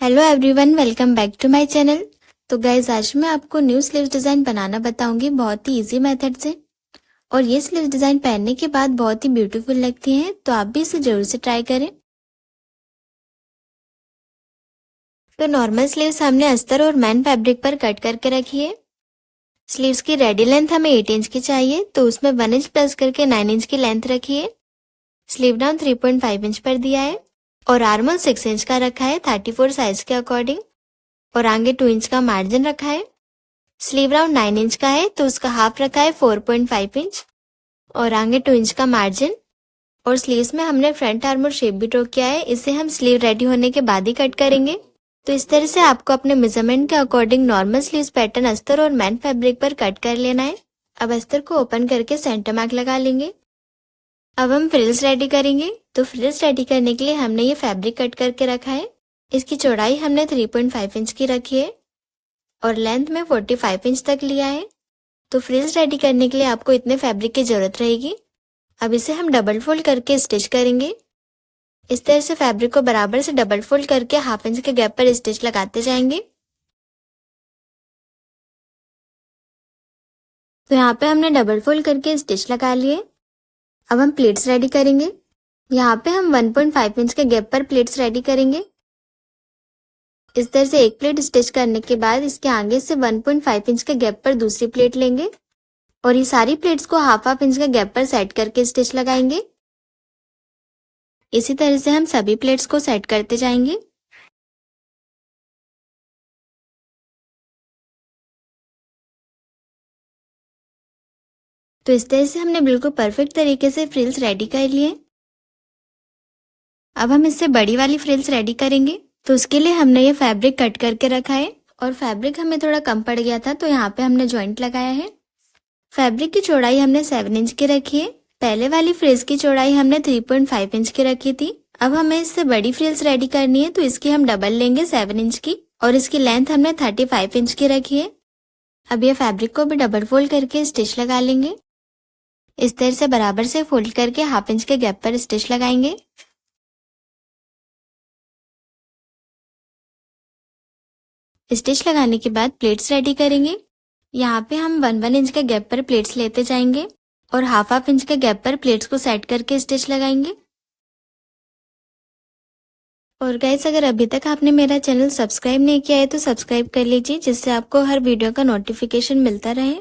Hello everyone, welcome back to my channel. तो guys आज मैं आपको न्यू स्लीव्स डिज़ाइन बनाना बताऊंगी बहुत ही इजी मेथड से। और ये स्लीव्स डिज़ाइन पहनने के बाद बहुत ही ब्यूटीफुल लगती हैं, तो आप भी इसे जरूर से ट्राई करें। तो नॉर्मल स्लीव्स हमने अस्तर और मैन फैब्रिक पर कट करके रखी है। स्लीव्स की रेडी लेंथ हमें 8 इंच की चाहिए, तो उसमें 1 इंच प्लस करके 9 इंच की लेंथ रखी है। स्लीव डाउन 3.5 इंच पर दिया है और आर्म होल 6 इंच का रखा है 34 साइज के अकॉर्डिंग। और आगे 2 इंच का मार्जिन रखा है। स्लीव राउंड 9 इंच का है, तो उसका हाफ रखा है 4.5 इंच और आगे 2 इंच का मार्जिन। और स्लीव्स में हमने फ्रंट आर्म और शेप भी ड्रॉ किया है, इसे हम स्लीव रेडी होने के बाद ही कट करेंगे। तो इस तरह से आपको अपने मेजरमेंट के अकॉर्डिंग नॉर्मल स्लीव्स पैटर्न अस्तर और मैन फैब्रिक पर कट कर लेना है। अब अस्तर को ओपन करके सेंटर मार्क लगा लेंगे। अब हम फ्रिल्स रेडी करेंगे। तो फ्रिल्स रेडी करने के लिए हमने ये फैब्रिक कट करके रखा है। इसकी चौड़ाई हमने 3.5 इंच की रखी है और लेंथ में 45 इंच तक लिया है। तो फ्रिल्स रेडी करने के लिए आपको इतने फैब्रिक की जरूरत रहेगी। अब इसे हम डबल फोल्ड करके स्टिच करेंगे। इस तरह से फैब्रिक को बराबर से डबल फोल्ड करके हाफ इंच के गैप पर स्टिच लगाते जाएंगे। तो यहाँ पे हमने डबल फोल्ड करके स्टिच लगा लिए। अब हम प्लेट्स रेडी करेंगे। यहाँ पे हम 1.5 इंच के गैप पर प्लेट्स रेडी करेंगे। इस तरह से एक प्लेट स्टिच करने के बाद इसके आगे से 1.5 इंच के गैप पर दूसरी प्लेट लेंगे और ये सारी प्लेट्स को हाफ इंच के गैप पर सेट करके स्टिच लगाएंगे। इसी तरह से हम सभी प्लेट्स को सेट करते जाएंगे। तो इस तरह से हमने बिल्कुल परफेक्ट तरीके से फ्रिल्स रेडी कर लिए। अब हम इससे बड़ी वाली फ्रिल्स रेडी करेंगे। तो उसके लिए हमने ये फैब्रिक कट करके रखा है और फैब्रिक हमें थोड़ा कम पड़ गया था, तो यहाँ पे हमने जॉइंट लगाया है। फैब्रिक की चौड़ाई हमने 7 इंच की रखी है। पहले वाली फ्रिल्स की चौड़ाई हमने 3.5 इंच की रखी थी। अब हमें इससे बड़ी फ्रिल्स रेडी करनी है, तो इसकी हम डबल लेंगे 7 इंच की और इसकी लेंथ हमने 35 इंच की रखी है। अब ये फैब्रिक को भी डबल फोल्ड करके स्टिच लगा लेंगे। इस तरह से बराबर से फोल्ड करके हाफ इंच के गैप पर स्टिच लगाएंगे। स्टिच लगाने के बाद प्लेट्स रेडी करेंगे। यहाँ पे हम 1 इंच के गैप पर प्लेट्स लेते जाएंगे और हाफ इंच के गैप पर प्लेट्स को सेट करके स्टिच लगाएंगे। और गाइस, अगर अभी तक आपने मेरा चैनल सब्सक्राइब नहीं किया है तो सब्सक्राइब कर लीजिए, जिससे आपको हर वीडियो का नोटिफिकेशन मिलता रहे।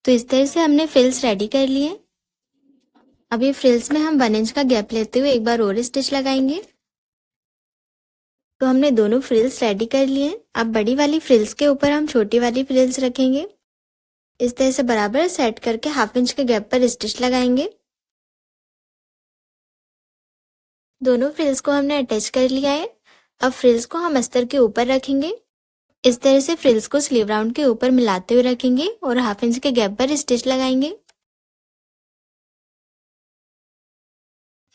तो इस तरह से हमने फ्रिल्स रेडी कर लिए। अभी फ्रिल्स में हम 1 इंच का गैप लेते हुए एक बार और स्टिच लगाएंगे। तो हमने दोनों फ्रिल्स रेडी कर लिए। अब बड़ी वाली फ्रिल्स के ऊपर हम छोटी वाली फ्रिल्स रखेंगे। इस तरह से बराबर सेट करके हाफ इंच के गैप पर स्टिच लगाएंगे। दोनों फ्रिल्स को हमने अटैच कर लिया है। अब फ्रिल्स को हम अस्तर के ऊपर रखेंगे। इस तरह से फ्रिल्स को स्लीव राउंड के ऊपर मिलाते हुए रखेंगे और हाफ इंच के गैप पर स्टिच लगाएंगे।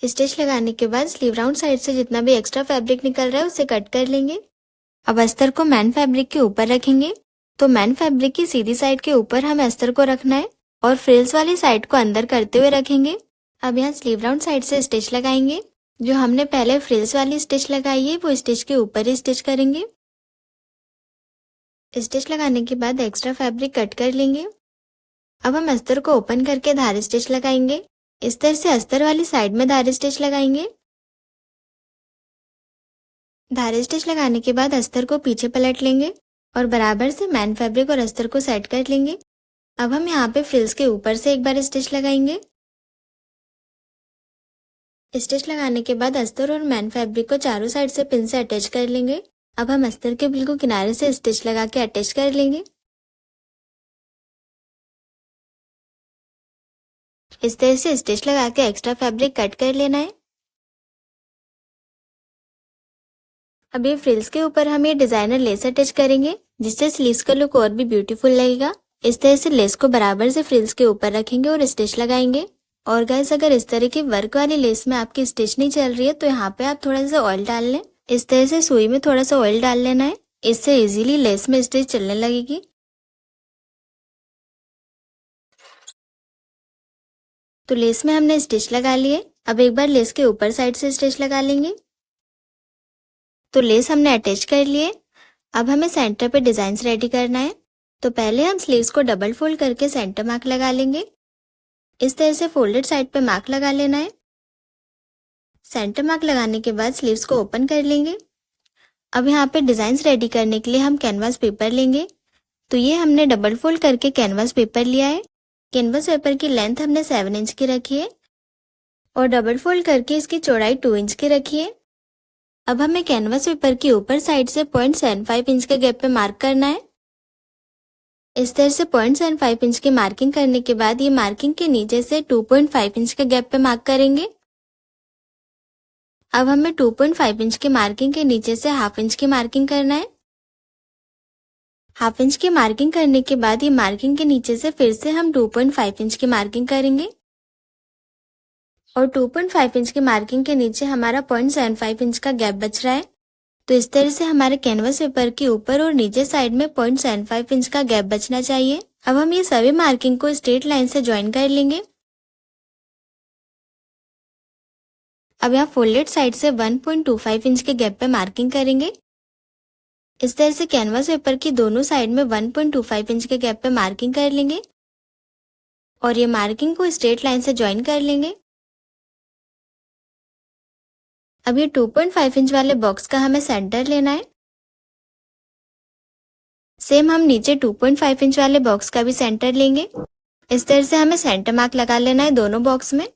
स्टिच लगाने के बाद स्लीव राउंड साइड से जितना भी एक्स्ट्रा फैब्रिक निकल रहा है उसे कट कर लेंगे। अब अस्तर को मैन फैब्रिक के ऊपर रखेंगे। तो मैन फैब्रिक की सीधी साइड के ऊपर हमें अस्तर को रखना है और फ्रिल्स वाली साइड को अंदर करते हुए रखेंगे। अब यहाँ स्लीव राउंड साइड से स्टिच लगाएंगे। जो हमने पहले फ्रिल्स वाली स्टिच लगाई है वो स्टिच के ऊपर ही स्टिच करेंगे। स्टिच लगाने के बाद एक्स्ट्रा फैब्रिक कट कर लेंगे। अब हम अस्तर को ओपन करके धारी स्टिच लगाएंगे। इस तरह से अस्तर वाली साइड में धारी स्टिच लगाएंगे। धारी स्टिच लगाने के बाद अस्तर को पीछे पलट लेंगे और बराबर से मैन फैब्रिक और अस्तर को सेट कर लेंगे। अब हम यहाँ पे फ्रिल्स के ऊपर से एक बार स्टिच लगाएंगे। स्टिच लगाने के बाद अस्तर और मैन फैब्रिक को चारों साइड से पिन से अटैच कर लेंगे। अब हम अस्तर के बिल्कुल किनारे से स्टिच लगा के अटैच कर लेंगे। इस तरह से स्टिच लगा के एक्स्ट्रा फैब्रिक कट कर लेना है। अब ये फ्रिल्स के ऊपर हम ये डिजाइनर लेस अटैच करेंगे, जिससे स्लीव्स का लुक और भी ब्यूटीफुल लगेगा। इस तरह से लेस को बराबर से फ्रिल्स के ऊपर रखेंगे और स्टिच लगाएंगे। और गाइस, अगर इस तरह की वर्क वाली लेस में आपकी स्टिच नहीं चल रही है तो यहाँ पे आप थोड़ा सा ऑयल डाल लें। इस तरह से सुई में थोड़ा सा ऑयल डाल लेना है, इससे इजीली लेस में स्टिच चलने लगेगी। तो लेस में हमने स्टिच लगा लिए। अब एक बार लेस के ऊपर साइड से स्टिच लगा लेंगे। तो लेस हमने अटैच कर लिए। अब हमें सेंटर पे डिजाइन रेडी करना है। तो पहले हम स्लीव्स को डबल फोल्ड करके सेंटर मार्क लगा लेंगे। इस तरह से फोल्डेड साइड पे मार्क लगा लेना है। सेंटर मार्क लगाने के बाद स्लीव्स को ओपन कर लेंगे। अब यहाँ पे डिजाइन रेडी करने के लिए हम कैनवास पेपर लेंगे। तो ये हमने डबल फोल्ड करके कैनवास पेपर लिया है। कैनवास पेपर की लेंथ हमने 7 इंच की रखी है और डबल फोल्ड करके इसकी चौड़ाई 2 इंच की रखी है। अब हमें कैनवास पेपर के ऊपर साइड से 0.75 इंच के गैप पे मार्क करना है। इस तरह से 0.75 इंच की मार्किंग करने के बाद ये मार्किंग के नीचे से 2.5 इंच के गैप पे मार्क करेंगे। अब हमें 2.5 इंच की मार्किंग के नीचे से हाफ इंच की मार्किंग करना है। हाफ इंच की मार्किंग करने के बाद ये मार्किंग के नीचे से फिर से हम 2.5 इंच की मार्किंग करेंगे और 2.5 इंच की मार्किंग के नीचे हमारा 0.75 इंच का गैप बच रहा है। तो इस तरह से हमारे कैनवास पेपर के ऊपर और नीचे साइड में 0.75 इंच का गैप बचना चाहिए। अब हम ये सभी मार्किंग को स्ट्रेट लाइन से ज्वाइन कर लेंगे। अब यहाँ फोल्डेड साइड से 1.25 इंच के गैप पे मार्किंग करेंगे। इस तरह से कैनवास पेपर की दोनों साइड में 1.25 इंच के गैप पे मार्किंग कर लेंगे और ये मार्किंग को स्ट्रेट लाइन से ज्वाइन कर लेंगे। अब ये 2.5 इंच वाले बॉक्स का हमें सेंटर लेना है। सेम हम नीचे 2.5 इंच वाले बॉक्स का भी सेंटर लेंगे। इस तरह से हमें सेंटर मार्क लगा लेना है दोनों बॉक्स में।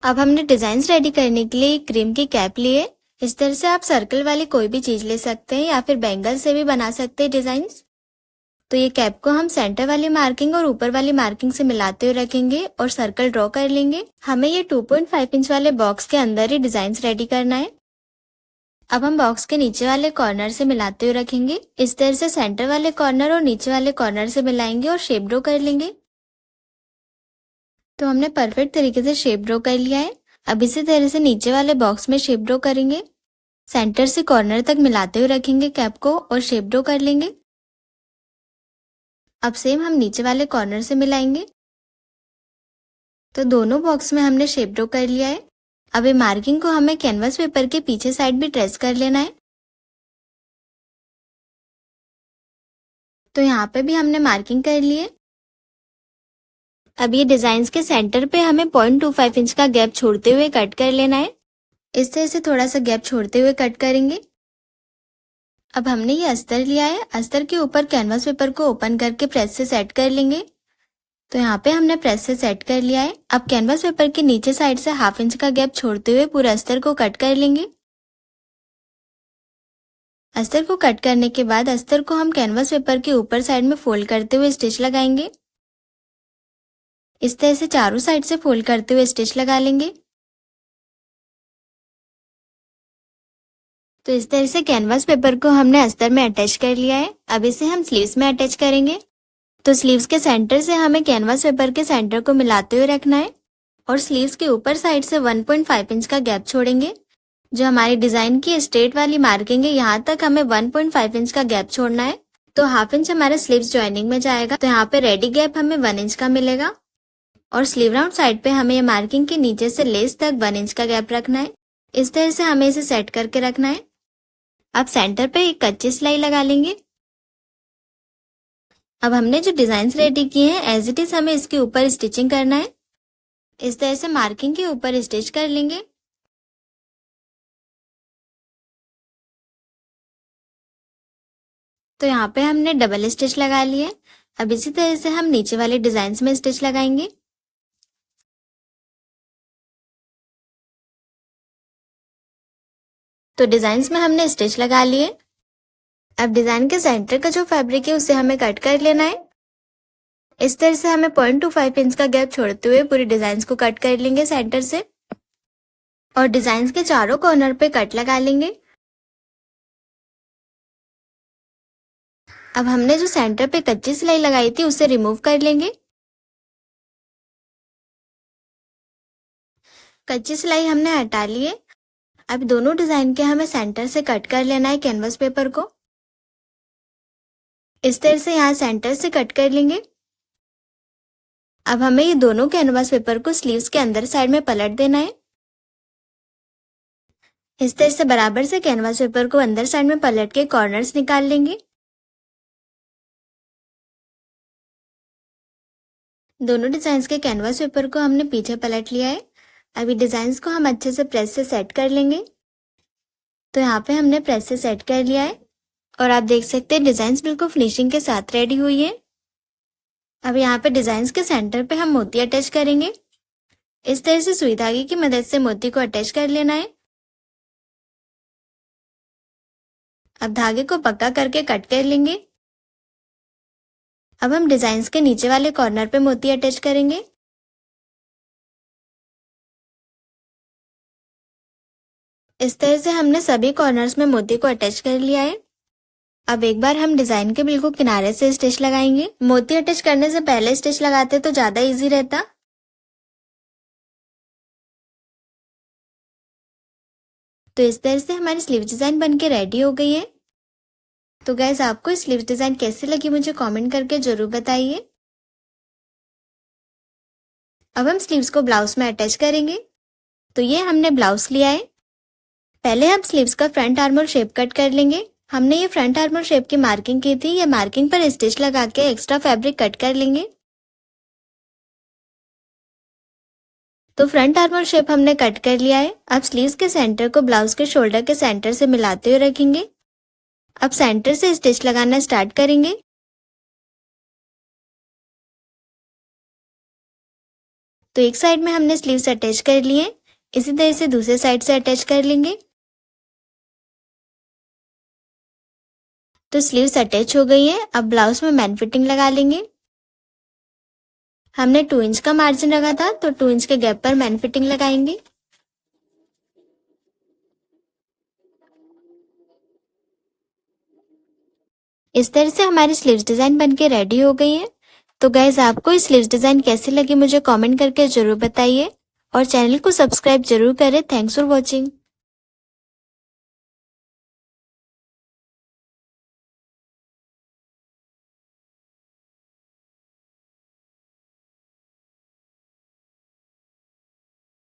अब हमने डिजाइन रेडी करने के लिए क्रीम की कैप ली है। इस तरह से आप सर्कल वाली कोई भी चीज ले सकते हैं या फिर बैंगल से भी बना सकते हैं डिजाइन। तो ये कैप को हम सेंटर वाली मार्किंग और ऊपर वाली मार्किंग से मिलाते हुए रखेंगे और सर्कल ड्रॉ कर लेंगे। हमें ये 2.5 इंच वाले बॉक्स के अंदर ही डिजाइन रेडी करना है। अब हम बॉक्स के नीचे वाले कॉर्नर से मिलाते हुए रखेंगे। इस तरह से सेंटर वाले कॉर्नर और नीचे वाले कॉर्नर से मिलाएंगे और शेप ड्रॉ कर लेंगे। तो हमने परफेक्ट तरीके से शेप ड्रॉ कर लिया है। अब इसी तरह से नीचे वाले बॉक्स में शेप ड्रॉ करेंगे। सेंटर से कॉर्नर तक मिलाते हुए रखेंगे कैप को और शेप ड्रॉ कर लेंगे। अब सेम हम नीचे वाले कॉर्नर से मिलाएंगे। तो दोनों बॉक्स में हमने शेप ड्रॉ कर लिया है। अब ये मार्किंग को हमें कैनवास पेपर के पीछे साइड भी ट्रेस कर लेना है। तो यहाँ पे भी हमने मार्किंग कर ली है। अब ये डिजाइन के सेंटर पे हमें 0.25 इंच का गैप छोड़ते हुए कट कर लेना है। इस तरह से थोड़ा सा गैप छोड़ते हुए कट करेंगे। अब हमने ये अस्तर लिया है। अस्तर के ऊपर कैनवास पेपर को ओपन करके प्रेस से सेट कर लेंगे। तो यहाँ पे हमने प्रेस से सेट कर लिया है। अब कैनवास पेपर के नीचे साइड से हाफ इंच का गैप छोड़ते हुए पूरे अस्तर को कट कर लेंगे। अस्तर को कट करने के बाद अस्तर को हम कैनवास पेपर के ऊपर साइड में फोल्ड करते हुए स्टिच लगाएंगे। इस तरह से चारों साइड से फोल्ड करते हुए स्टिच लगा लेंगे। तो इस तरह से कैनवास पेपर को हमने अस्तर में अटैच कर लिया है। अब इसे हम स्लीव्स में अटैच करेंगे। तो स्लीव्स के सेंटर से हमें कैनवास पेपर के सेंटर को मिलाते हुए रखना है और स्लीव्स के ऊपर साइड से 1.5 इंच का गैप छोड़ेंगे। जो हमारी डिजाइन की स्ट्रेट वाली मार्किंग है यहाँ तक हमें 1.5 इंच का गैप छोड़ना है। तो हाफ इंच हमारा स्लीव्स ज्वाइनिंग में जाएगा। तो यहाँ पे रेडी गैप हमें 1 इंच का मिलेगा और स्लीव राउंड साइड पे हमें ये मार्किंग के नीचे से लेस तक 1 इंच का गैप रखना है। इस तरह से हमें इसे सेट करके रखना है। अब सेंटर पे एक कच्ची सिलाई लगा लेंगे। अब हमने जो डिजाइन रेडी किए हैं एज इट इज हमें इसके ऊपर स्टिचिंग करना है। इस तरह से मार्किंग के ऊपर स्टिच कर लेंगे। तो यहाँ पे हमने डबल स्टिच लगा लिए। अब इसी तरह से हम नीचे वाले डिजाइन में स्टिच लगाएंगे। तो डिजाइन में हमने स्टिच लगा लिए। अब डिजाइन के सेंटर का जो फैब्रिक है उसे हमें कट कर लेना है। इस तरह से हमें 0.25 इंच का गैप छोड़ते हुए पूरी डिजाइन को कट कर लेंगे सेंटर से और डिजाइन के चारों कॉर्नर पे कट लगा लेंगे। अब हमने जो सेंटर पे कच्ची सिलाई लगाई थी उसे रिमूव कर लेंगे। कच्ची सिलाई हमने हटा ली है। अब दोनों डिजाइन के हमें सेंटर से कट कर लेना है कैनवास पेपर को। इस तरह से यहाँ सेंटर से कट कर लेंगे। अब हमें ये दोनों कैनवास पेपर को स्लीव्स के अंदर साइड में पलट देना है। इस तरह से बराबर से कैनवास पेपर को अंदर साइड में पलट के कॉर्नर्स निकाल लेंगे। दोनों डिजाइन के कैनवास पेपर को हमने पीछे पलट लिया है। अभी डिजाइन को हम अच्छे से प्रेस से सेट कर लेंगे। तो यहाँ पे हमने प्रेस से सेट कर लिया है और आप देख सकते हैं डिजाइन बिल्कुल फिनिशिंग के साथ रेडी हुई है। अब यहाँ पे डिजाइन के सेंटर पे हम मोती अटैच करेंगे। इस तरह से सुई धागे की मदद से मोती को अटैच कर लेना है। अब धागे को पक्का करके कट कर लेंगे। अब हम डिजाइन के नीचे वाले कॉर्नर पे मोती अटैच करेंगे। इस तरह से हमने सभी कॉर्नर्स में मोती को अटैच कर लिया है। अब एक बार हम डिजाइन के बिल्कुल किनारे से स्टिच लगाएंगे। मोती अटैच करने से पहले स्टिच लगाते तो ज्यादा इजी रहता। तो इस तरह से हमारी स्लीव डिजाइन बनके रेडी हो गई है। तो गाइस आपको स्लीव डिजाइन कैसी लगी मुझे कमेंट करके जरूर बताइए। अब हम स्लीव्स को ब्लाउज में अटैच करेंगे। तो ये हमने ब्लाउज लिया है। पहले हम स्लीव्स का फ्रंट आर्मोल शेप कट कर लेंगे। हमने ये फ्रंट आर्मोल शेप की मार्किंग की थी। ये मार्किंग पर स्टिच लगा के एक्स्ट्रा फैब्रिक कट कर लेंगे। तो फ्रंट आर्मोल शेप हमने कट कर लिया है। अब स्लीव्स के सेंटर को ब्लाउज के शोल्डर के सेंटर से मिलाते हुए रखेंगे। अब सेंटर से स्टिच लगाना स्टार्ट करेंगे। तो एक साइड में हमने स्लीव्स अटैच कर लिए, इसी तरह से दूसरे साइड से अटैच कर लेंगे। तो स्लीव्स अटैच हो गई है। अब ब्लाउज में मैन फिटिंग लगा लेंगे। हमने 2 इंच का मार्जिन रखा था तो 2 इंच के गैप पर मैन फिटिंग लगाएंगे। इस तरह से हमारी स्लीव्स डिजाइन बनके रेडी हो गई है। तो गाइज आपको इस स्लीव्स डिजाइन कैसी लगी मुझे कमेंट करके जरूर बताइए और चैनल को सब्सक्राइब जरूर करें। Thanks for watching.